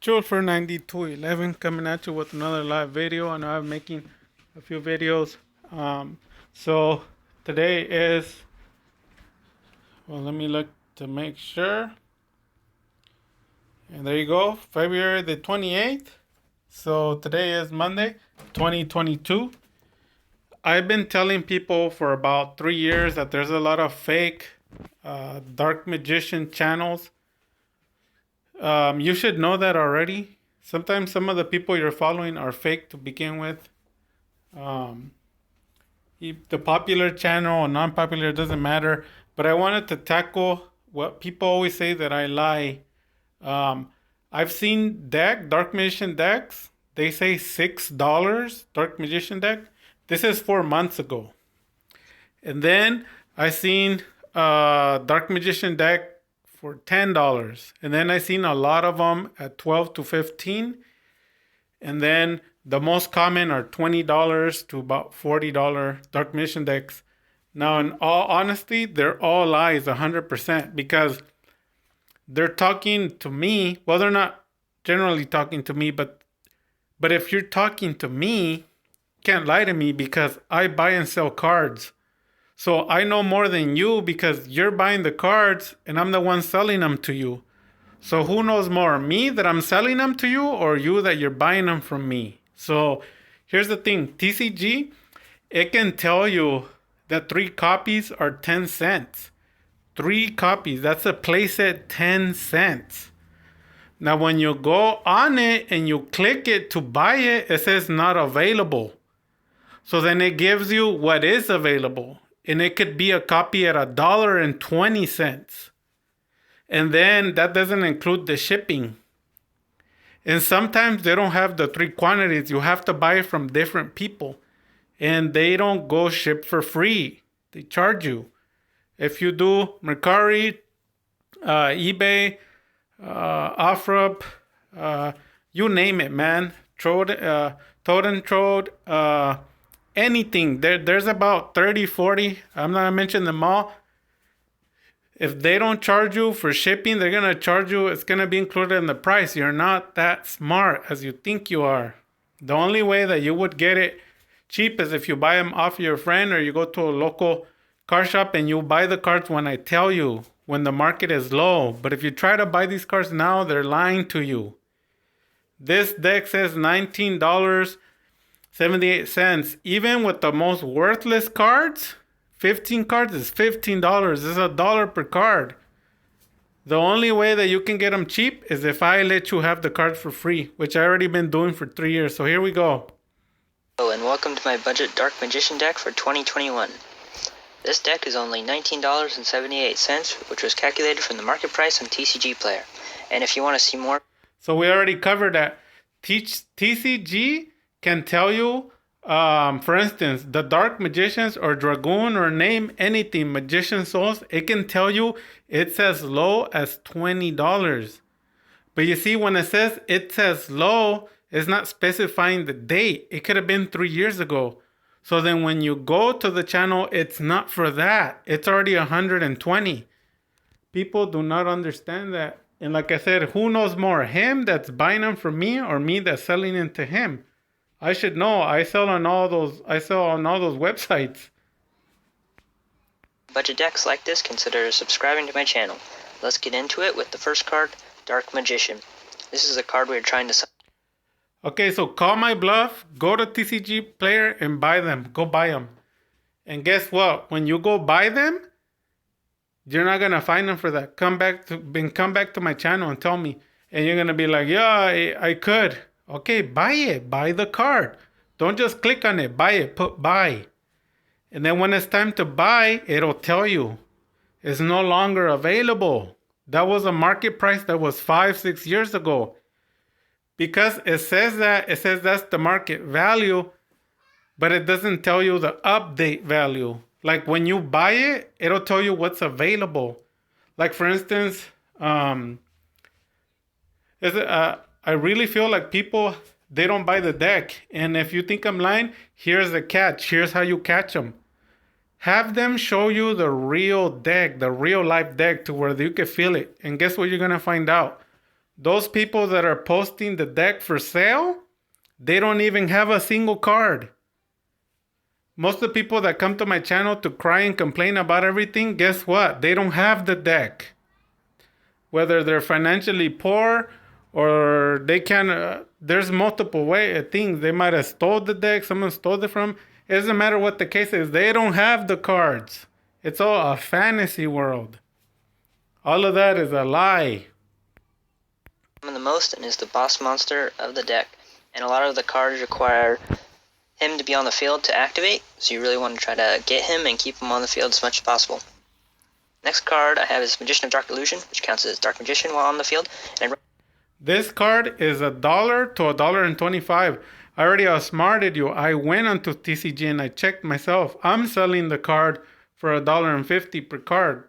Joel for 9211 coming at you with another live video. I know I'm making a few videos. So today is, well, let me look to make sure. And there you go, February the 28th. So today is Monday, 2022. I've been telling people for about 3 years that there's a lot of fake dark magician channels. You should know that already. Sometimes some of the people you're following are fake to begin with. The popular channel or non-popular doesn't matter. But I wanted to tackle what people always say that I lie. I've seen dark magician decks. They say $6 dark magician deck. This is 4 months ago. And then I seen dark magician deck for $10. And then I seen a lot of them at 12 to 15. And then the most common are $20 to about $40 dark magician decks. Now, in all honesty, they're all lies 100% because they're talking to me. Well, they're not generally talking to me, but if you're talking to me, can't lie to me because I buy and sell cards. So I know more than you because you're buying the cards and I'm the one selling them to you. So who knows more, me that I'm selling them to you or you that you're buying them from me? So here's the thing, TCG, it can tell you that 3 copies are 10 cents. 3 copies, that's a playset 10 cents. Now when you go on it and you click it to buy it, it says not available. So then it gives you what is available. And it could be a copy at $1.20. And then that doesn't include the shipping. And sometimes they don't have the 3 quantities. You have to buy it from different people. And they don't go ship for free. They charge you. If you do Mercari, eBay, OfferUp, you name it, man. Toad, anything. There's about 30, 40. I'm not going to mention them all. If they don't charge you for shipping, they're going to charge you. It's going to be included in the price. You're not that smart as you think you are. The only way that you would get it cheap is if you buy them off your friend or you go to a local car shop and you buy the cards when I tell you, when the market is low. But if you try to buy these cards now, they're lying to you. This deck says $19.78. Even with the most worthless cards, 15 cards is $15. It's $1 per card. The only way that you can get them cheap is if I let you have the cards for free, which I already been doing for 3 years. So here we go. Hello and welcome to my budget Dark Magician deck for 2021. This deck is only $19.78, which was calculated from the market price on TCG Player. And if you want to see more... So we already covered that. TCG can tell you, for instance, the Dark Magicians or Dragoon or name anything, Magician Souls, it can tell you it's as low as $20. But you see, when it says low, it's not specifying the date. It could have been 3 years ago. So then when you go to the channel, it's not for that. It's already 120. People do not understand that. And like I said, who knows more? Him that's buying them from me or me that's selling it to him? I should know. I sell on all those websites. Budget decks like this, consider subscribing to my channel. Let's get into it with the first card, Dark Magician. This is a card we're trying to sell. Okay, so call my bluff. Go to TCG Player and buy them. Go buy them. And guess what? When you go buy them, you're not gonna find them for that. Come back to my channel and tell me. And you're gonna be like, yeah, I could. Okay, buy it. Buy the card. Don't just click on it. Buy it. Put buy. And then when it's time to buy, it'll tell you it's no longer available. That was a market price that was 5-6 years ago. Because it says that's the market value, but it doesn't tell you the update value. Like when you buy it, it'll tell you what's available. Like for instance, I really feel like people, they don't buy the deck. And if you think I'm lying, here's the catch. Here's how you catch them. Have them show you the real deck, the real life deck to where you can feel it. And guess what you're going to find out? Those people that are posting the deck for sale, they don't even have a single card. Most of the people that come to my channel to cry and complain about everything, guess what? They don't have the deck. Whether they're financially poor or they can, there's multiple things. They might have stole the deck, someone stole it from. It doesn't matter what the case is. They don't have the cards. It's all a fantasy world. All of that is a lie. The most and is the boss monster of the deck, and a lot of the cards require him to be on the field to activate, so you really want to try to get him and keep him on the field as much as possible. Next card I have is Magician of Dark Illusion, which counts as Dark Magician while on the field. And this card is $1 to $1.25. I already outsmarted you. I went onto TCG and I checked myself. I'm selling the card for $1.50 per card.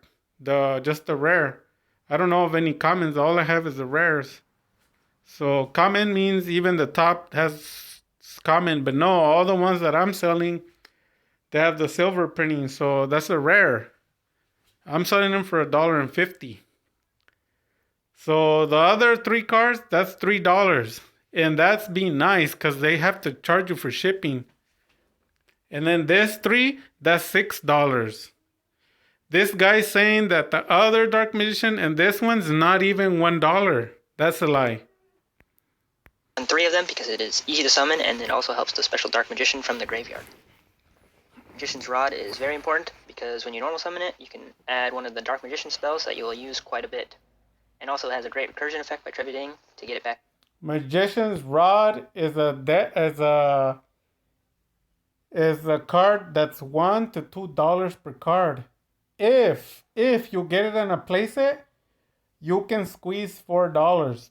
Just the rare. I don't know of any commons. All I have is the rares. So common means even the top has common, but no, all the ones that I'm selling, they have the silver printing. So that's a rare. I'm selling them for $1.50. So the other 3 cards, that's $3. And that's being nice because they have to charge you for shipping. And then this 3, that's $6. This guy's saying that the other Dark Magician and this one's not even $1. That's a lie. And 3 of them because it is easy to summon and it also helps the special Dark Magician from the graveyard. Magician's Rod is very important because when you normal summon it, you can add one of the Dark Magician spells that you will use quite a bit. And also has a great recursion effect by tributing to get it back. Magician's Rod is a card that's $1 to $2 per card. If you get it in a playset, you can squeeze $4.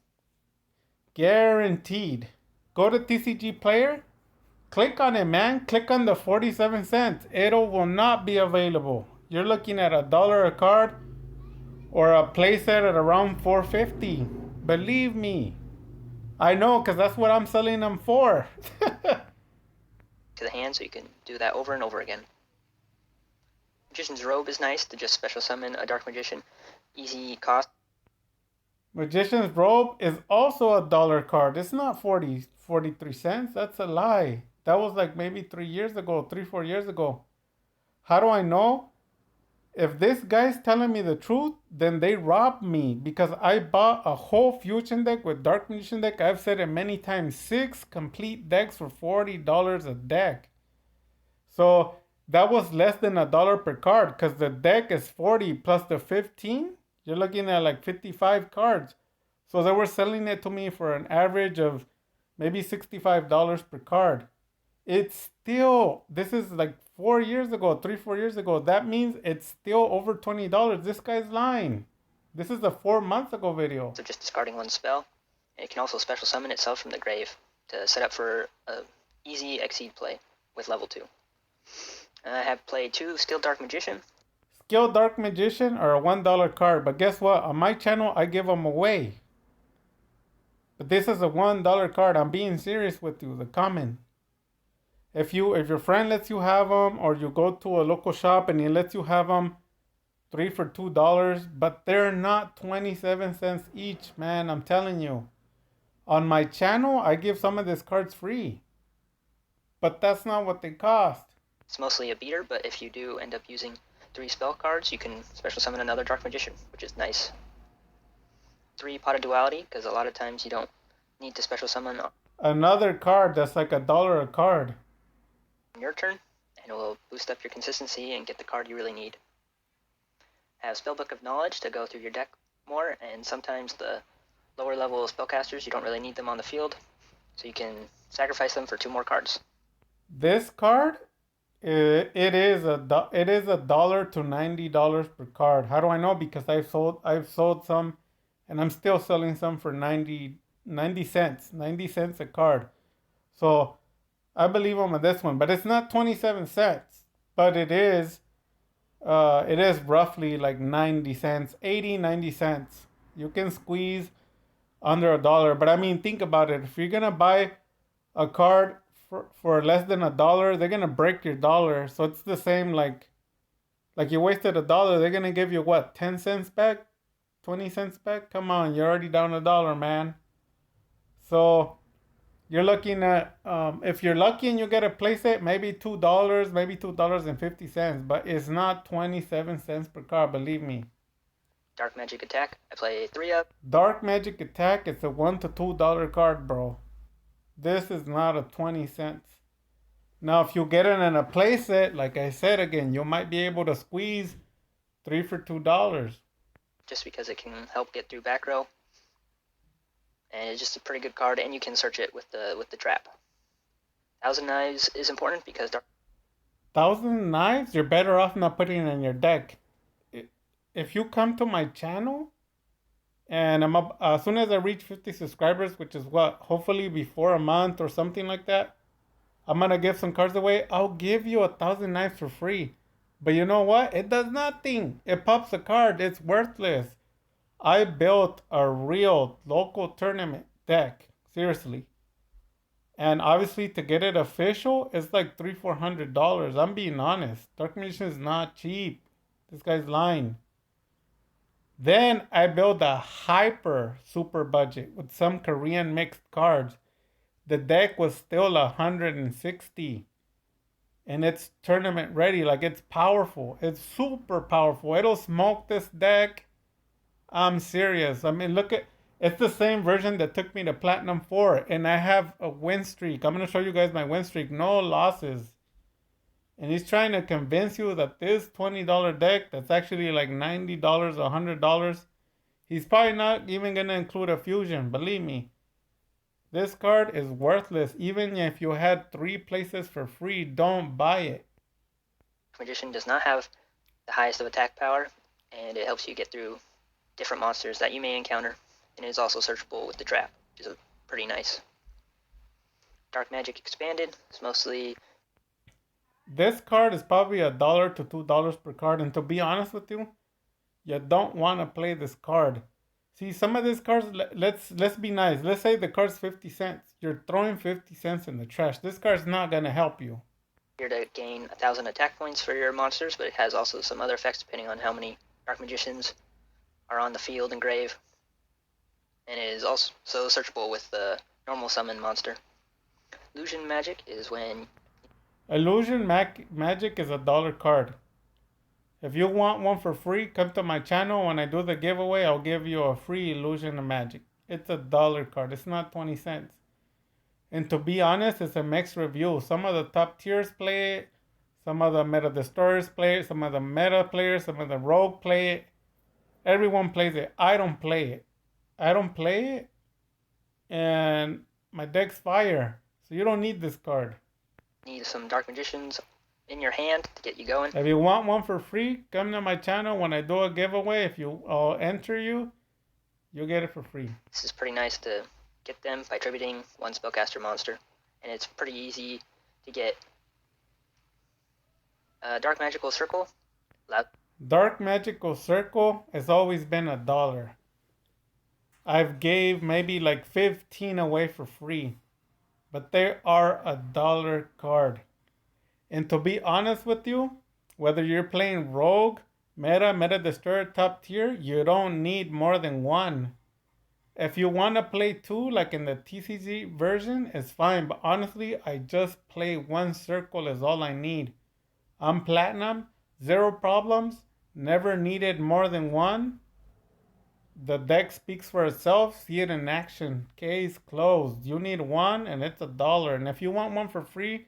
Guaranteed. Go to TCG Player, click on it, man. Click on the 47 cents. It will not be available. You're looking at $1 a card or a playset at around $4.50. Believe me. I know, because that's what I'm selling them for. To the hand, so you can do that over and over again. Magician's Robe is nice to just special summon a Dark Magician. Easy cost. Magician's Robe is also $1 card. It's not 43 cents. That's a lie. That was like maybe 4 years ago. How do I know? If this guy's telling me the truth, then they robbed me because I bought a whole Fusion deck with Dark Magician deck. I've said it many times, 6 complete decks for $40 a deck. So that was less than $1 per card because the deck is 40 plus the 15. You're looking at like 55 cards. So they were selling it to me for an average of maybe $65 per card. It's still, this is like 4 years ago, 4 years ago. That means it's still over $20. This guy's lying. This is a 4 months ago video. So just discarding one spell. And it can also special summon itself from the grave to set up for a easy Exceed play with level 2. I have played 2 Skilled Dark Magician. Skilled Dark Magician are a $1 card, but guess what? On my channel, I give them away. But this is a $1 card. I'm being serious with you. The common. If your friend lets you have them, or you go to a local shop and he lets you have them, 3 for $2, but they're not 27 cents each, man. I'm telling you. On my channel, I give some of these cards free, but that's not what they cost. It's mostly a beater, but if you do end up using 3 spell cards, you can special summon another Dark Magician, which is nice. 3 Pot of Duality, because a lot of times you don't need to special summon another card that's like $1 a card on your turn, and it will boost up your consistency and get the card you really need. Have Spellbook of Knowledge to go through your deck more, and sometimes the lower level spellcasters, you don't really need them on the field, so you can sacrifice them for 2 more cards. This card, it is $1 to $90 per card. How do I know? Because I've sold some, and I'm still selling some for 90 cents a card. So I believe them on this one, but it's not 27 cents, but it is roughly like 90 cents, 90 cents. You can squeeze under $1, but I mean, think about it. If you're gonna buy a card for less than $1, they're gonna break your dollar. So it's the same, like you wasted $1, they're gonna give you what, 10 cents back? 20 cents back? Come on, you're already down $1, man. So you're looking at, if you're lucky and you get a playset, maybe $2, maybe $2.50, but it's not 27 cents per card, believe me. Dark Magic Attack, I play 3 of. Dark Magic Attack, it's a $1 to $2 card, bro. This is not a 20 cents. Now, if you get it in a playset, like I said again, you might be able to squeeze 3 for $2. Just because it can help get through back row. And it's just a pretty good card, and you can search it with the trap. Thousand Knives is important because Thousand Knives, you're better off not putting it in your deck. If you come to my channel, and I'm up, as soon as I reach 50 subscribers, which is what, hopefully before a month or something like that, I'm gonna give some cards away. I'll give you 1,000 knives for free. But you know what? It does nothing. It pops a card. It's worthless. I built a real local tournament deck. Seriously. And obviously to get it official, it's like $300-400. I'm being honest. Dark Magician is not cheap. This guy's lying. Then I built a hyper super budget with some Korean mixed cards. The deck was still 160, and it's tournament ready. Like, it's powerful. It's super powerful. It'll smoke this deck. I'm serious. I mean, look at, it's the same version that took me to Platinum 4, and I have a win streak. I'm going to show you guys my win streak. No losses. And he's trying to convince you that this $20 deck that's actually like $90, $100, he's probably not even going to include a fusion. Believe me. This card is worthless. Even if you had 3 places for free, don't buy it. Magician does not have the highest of attack power, and it helps you get through different monsters that you may encounter, and it is also searchable with the trap, which is pretty nice. Dark Magic Expanded is mostly... This card is probably $1 to $2 per card, and to be honest with you, you don't want to play this card. See, some of these cards, let's be nice. Let's say the card's 50 cents. You're throwing 50 cents in the trash. This card's not going to help you. Here to gain 1,000 attack points for your monsters, but it has also some other effects depending on how many Dark Magicians are on the field and grave. And it is also searchable with the normal summon monster. Illusion Magic is when... Illusion Magic is $1 card. If you want one for free, come to my channel. When I do the giveaway, I'll give you a free Illusion of Magic. It's $1 card. It's not 20 cents. And to be honest, it's a mixed review. Some of the top tiers play it. Some of the meta destroyers play it. Some of the meta players, some of the rogue play it. Everyone plays it. I don't play it. I don't play it. And my deck's fire. So you don't need this card. Need some Dark Magicians in your hand to get you going. If you want one for free, come to my channel. When I do a giveaway, if I'll enter you, you'll get it for free. This is pretty nice to get them by tributing one spellcaster monster, and it's pretty easy to get. Dark Magical Circle. Dark Magical Circle has always been $1. I've gave maybe like 15 away for free, but they are $1 card. And to be honest with you, whether you're playing Rogue, Meta Destroyer, top tier, you don't need more than one. If you want to play 2, like in the TCG version, it's fine. But honestly, I just play 1 circle is all I need. I'm Platinum, 0 problems, never needed more than 1. The deck speaks for itself. See it in action. Case closed. You need 1 and it's $1. And if you want one for free,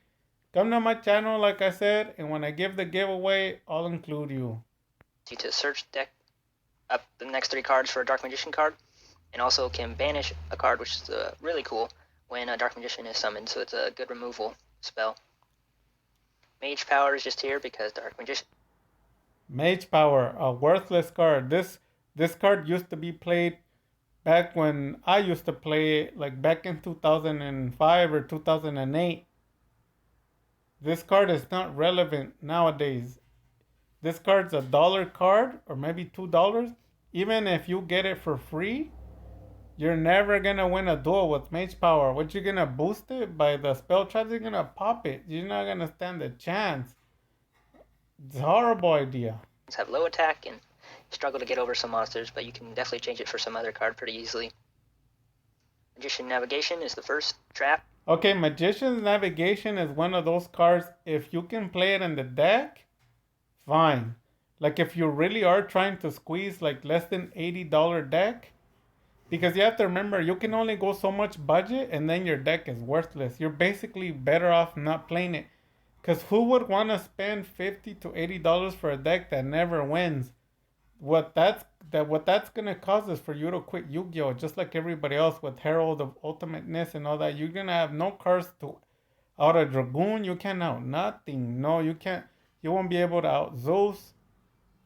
come to my channel, like I said, and when I give the giveaway, I'll include you. To search deck up the next 3 cards for a Dark Magician card, and also can banish a card, which is really cool when a Dark Magician is summoned, so it's a good removal spell. Mage Power is just here because Dark Magician. Mage Power, a worthless card. This card used to be played back when I used to play it, like back in 2005 or 2008. This card is not relevant nowadays. This card's $1 card or maybe $2. Even if you get it for free, you're never gonna win a duel with Mage Power. What, you're gonna boost it by the spell traps? You're gonna pop it. You're not gonna stand a chance. It's a horrible idea. Have low attack and struggle to get over some monsters, but you can definitely change it for some other card pretty easily. Magician Navigation is the first trap. Okay, Magician's Navigation is one of those cards. If you can play it in the deck, fine. Like if you really are trying to squeeze like less than $80 deck, because you have to remember you can only go so much budget and then your deck is worthless. You're basically better off not playing it. Cause who would want to spend $50 to $80 for a deck that never wins? What that's gonna cause is for you to quit Yu-Gi-Oh! Just like everybody else with Herald of Ultimateness and all that. You're gonna have no cards to out a Dragoon. You can't out nothing. No, you can't. You won't be able to out Zeus.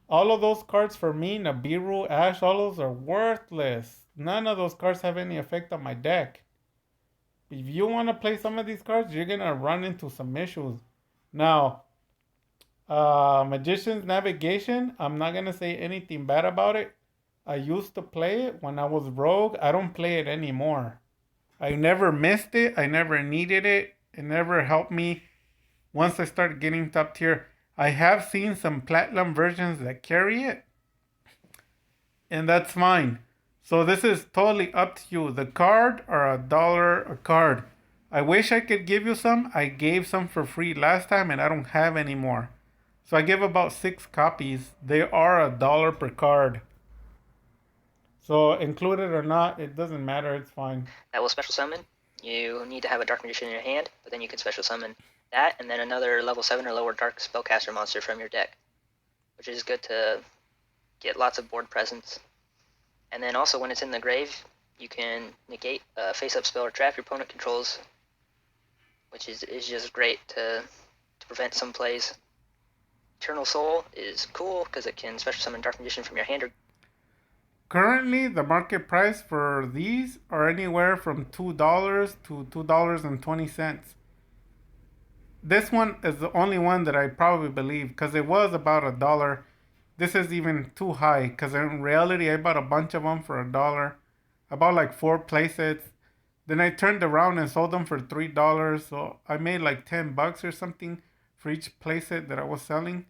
All of those cards for me, Nibiru, Ash, all those are worthless. None of those cards have any effect on my deck. If you want to play some of these cards, you're gonna run into some issues. Now, Magician's Navigation, I'm not gonna say anything bad about it. I used to play it when I was rogue. I don't play it anymore. I never missed it. I never needed it. It never helped me once I started getting top tier. I have seen some platinum versions that carry it, and that's fine. So this is totally up to you. The card are $1 a card. I wish I could give you some. I gave some for free last time and I don't have any more. So I give about 6 copies. They are $1 per card. So included or not, it doesn't matter. It's fine. That will special summon. You need to have a Dark Magician in your hand, but then you can special summon that and then another level 7 or lower Dark Spellcaster monster from your deck, which is good to get lots of board presence. And then also when it's in the grave, you can negate a face-up spell or trap your opponent controls, which is just great to prevent some plays. Eternal Soul is cool because it can special summon Dark Magician from your hand. Currently, the market price for these are anywhere from $2 to $2.20. This one is the only one that I probably believe because it was about $1. This is even too high because in reality I bought a bunch of them for $1. I bought like 4 playsets. Then I turned around and sold them for $3. So I made like $10 or something for each playset that I was selling.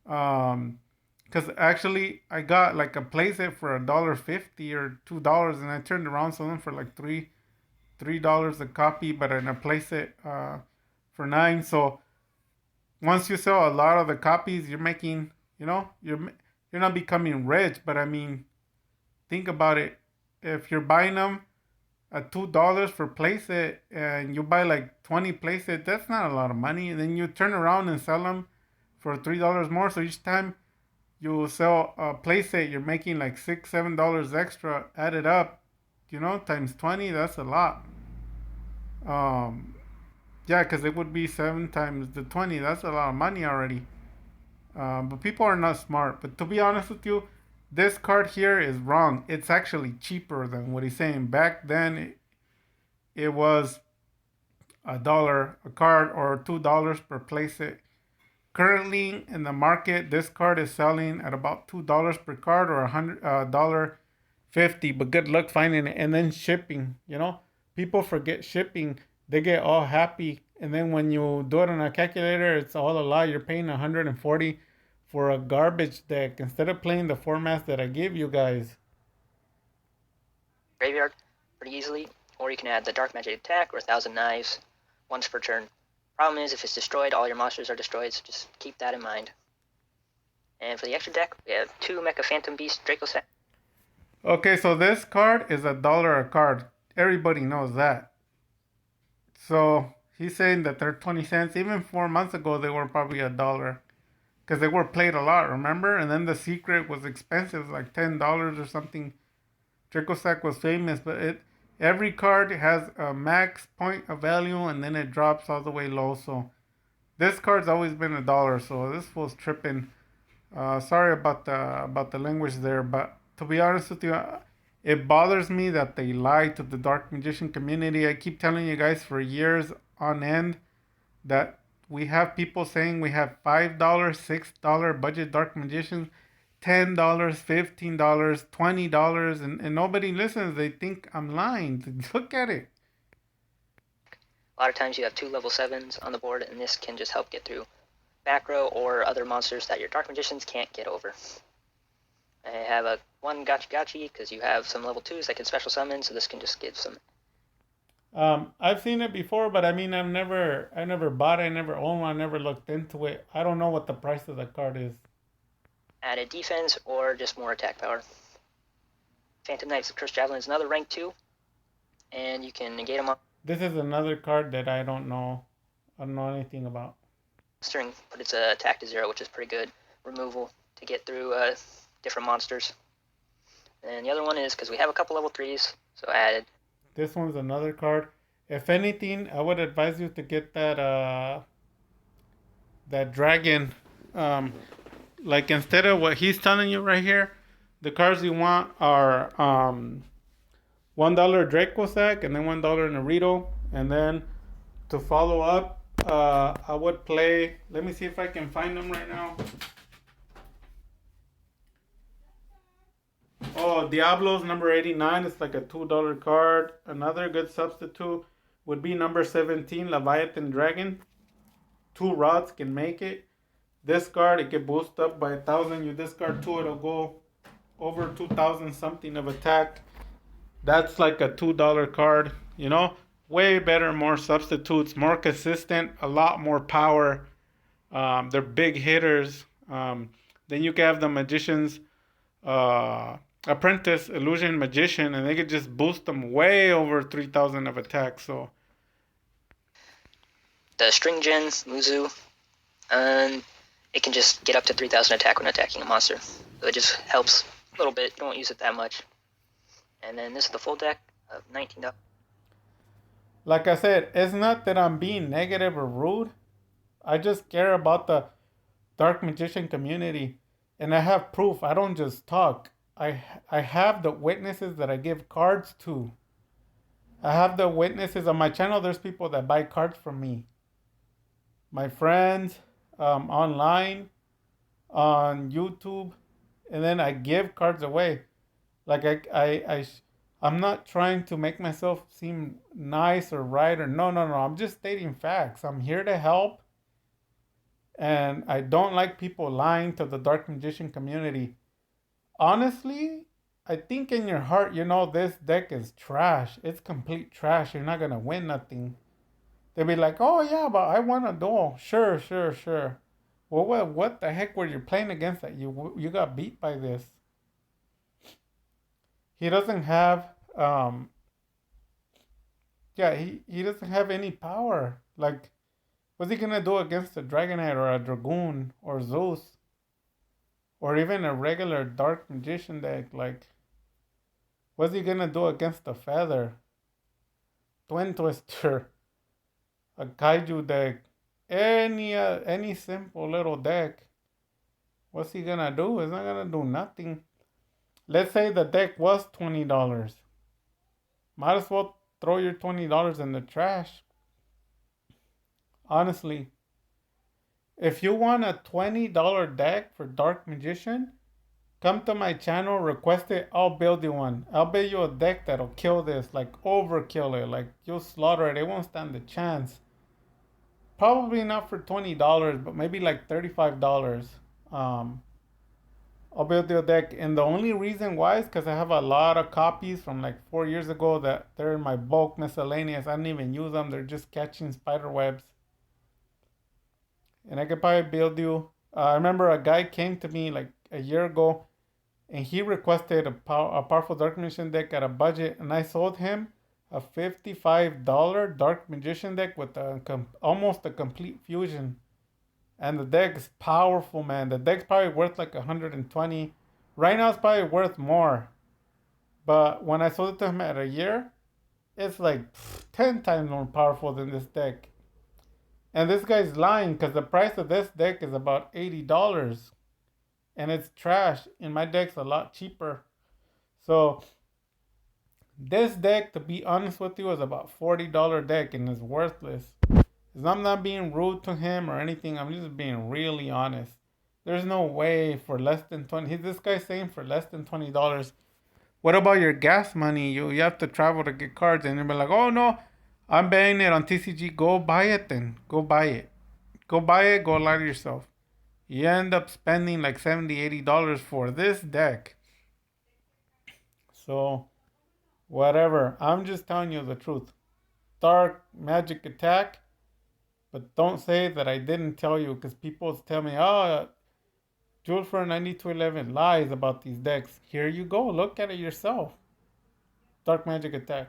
Because actually I got like a playset for $1.50 or $2, and I turned around sold them for like $3 a copy, but in a playset for $9. So once you sell a lot of the copies, you're making, you're not becoming rich, but I mean, think about it. If you're buying them at $2 for playset and you buy like 20 playset, that's not a lot of money. And then you turn around and sell them for $3 more. So each time you sell a playset, you're making like $6-7 extra added up, times 20. That's a lot. Yeah, because it would be 7 times the 20. That's a lot of money already. But people are not smart. But to be honest with you, this card here is wrong. It's actually cheaper than what he's saying. Back then, it was $1 a card or $2 per playset. Currently in the market, this card is selling at about $2 per card or $100.50. But good luck finding it. And then shipping. People forget shipping. They get all happy, and then when you do it on a calculator, it's all a lie. You're paying $140 for a garbage deck instead of playing the formats that I give you guys. Graveyard pretty easily, or you can add the Dark Magic Attack or 1,000 Knives once per turn. Problem is, if it's destroyed, all your monsters are destroyed, so just keep that in mind. And for the extra deck, we have 2 Mecha Phantom Beast Draco Set. Okay, so this card is $1 a card. Everybody knows that. So he's saying that they're 20 cents. Even 4 months ago, they were probably $1 because they were played a lot, remember? And then the secret was expensive, like $10 or something. Draco Sack was famous, but every card has a max point of value and then it drops all the way low. So this card's always been $1. So this was tripping. Sorry about the language there, but to be honest with you, it bothers me that they lie to the Dark Magician community. I keep telling you guys for years on end that we have people saying we have $5, $6 budget Dark Magicians, $10, $15, $20, and nobody listens. They think I'm lying. Look at it. A lot of times you have 2 level 7s on the board, and this can just help get through back row or other monsters that your Dark Magicians can't get over. I have a one Gachi because you have some level 2s that can special summon, so this can just give some I've seen it before, but I mean, I never bought it, I never owned one, I never looked into it. I don't know what the price of the card is. added defense or just more attack power. Phantom Knights of Curse Javelin is another rank 2, and you can negate them on This is another card that I don't know. I don't know anything about. monster, but its attack to 0, which is pretty good. Removal to get through different monsters. And the other one is because we have a couple level 3s, so I added. This one's another card. If anything, I would advise you to get that dragon. Um, like instead of what he's telling you right here, the cards you want are $1 Draco sack and then $1 Naruto, and then to follow up, I would play. Let me see if I can find them right now. Oh, Diablo's number 89. It's like a $2 card. Another good substitute would be number 17, Leviathan Dragon. 2 rods can make it. This card, it can boost up by 1,000. You discard 2, it'll go over 2,000 something of attack. That's like a $2 card, you know? Way better, more substitutes, more consistent, a lot more power. They're big hitters. Then you can have the Magician's Apprentice, Illusion Magician, and they could just boost them way over 3,000 of attack. So The String Gen, Muzu, and it can just get up to 3,000 attack when attacking a monster. So it just helps a little bit. Don't use it that much. And then this is the full deck of $19. like I said, it's not that I'm being negative or rude. I just care about the Dark Magician community. And I have proof. I don't just talk. I have the witnesses that I give cards to. I have the witnesses on my channel. There's people that buy cards from me. My friends, online, on YouTube, and then I give cards away. Like I'm not trying to make myself seem nice or right or no. I'm just stating facts. I'm here to help, and I don't like people lying to the Dark Magician community. Honestly, I think in your heart, you know this deck is trash. It's complete trash. You're not gonna win nothing. They'll be like, oh yeah, but I won a duel. Sure. Well, what the heck were you playing against that you got beat by this? He doesn't have yeah, he doesn't have any power. Like, what's he gonna do against a Dragonite or a Dragoon or Zeus or even a regular Dark Magician deck? Like, what's he gonna do against a Feather, Twin Twister, a Kaiju deck, any simple little deck? What's he gonna do? He's not gonna do nothing. Let's say the deck was $20. Might as well throw your $20 in the trash. Honestly, if you want a $20 deck for Dark Magician, come to my channel, request it, I'll build you one. I'll build you a deck that'll kill this, like overkill it, like you'll slaughter it, it won't stand a chance. Probably not for $20, but maybe like $35. Um, I'll build you a deck, and the only reason why is because I have a lot of copies from like 4 years ago that they're in my bulk miscellaneous. I don't even use them, they're just catching spider webs. And I could probably build you. I remember a guy came to me like a year ago, and he requested a powerful Dark Magician deck at a budget, and I sold him a $55 Dark Magician deck with almost a complete fusion. And the deck's powerful, man. The deck's probably worth like 120. Right now, it's probably worth more. But when I sold it to him at a year, it's like 10 times more powerful than this deck. And this guy's lying because the price of this deck is about $80. And it's trash. And my deck's a lot cheaper. So this deck, to be honest with you, is about $40 deck and is worthless. I'm not being rude to him or anything. I'm just being really honest. There's no way for less than 20. This guy's saying for less than $20. What about your gas money? You have to travel to get cards, and you'll be like, oh no, I'm buying it on TCG. Go buy it then. Go buy it. Go buy it. Go lie to yourself. You end up spending like $70, $80 for this deck. So, whatever. I'm just telling you the truth. Dark Magic Attack, but don't say that I didn't tell you because people tell me, oh, Jules for 9211 lies about these decks. Here you go. Look at it yourself. Dark Magic Attack.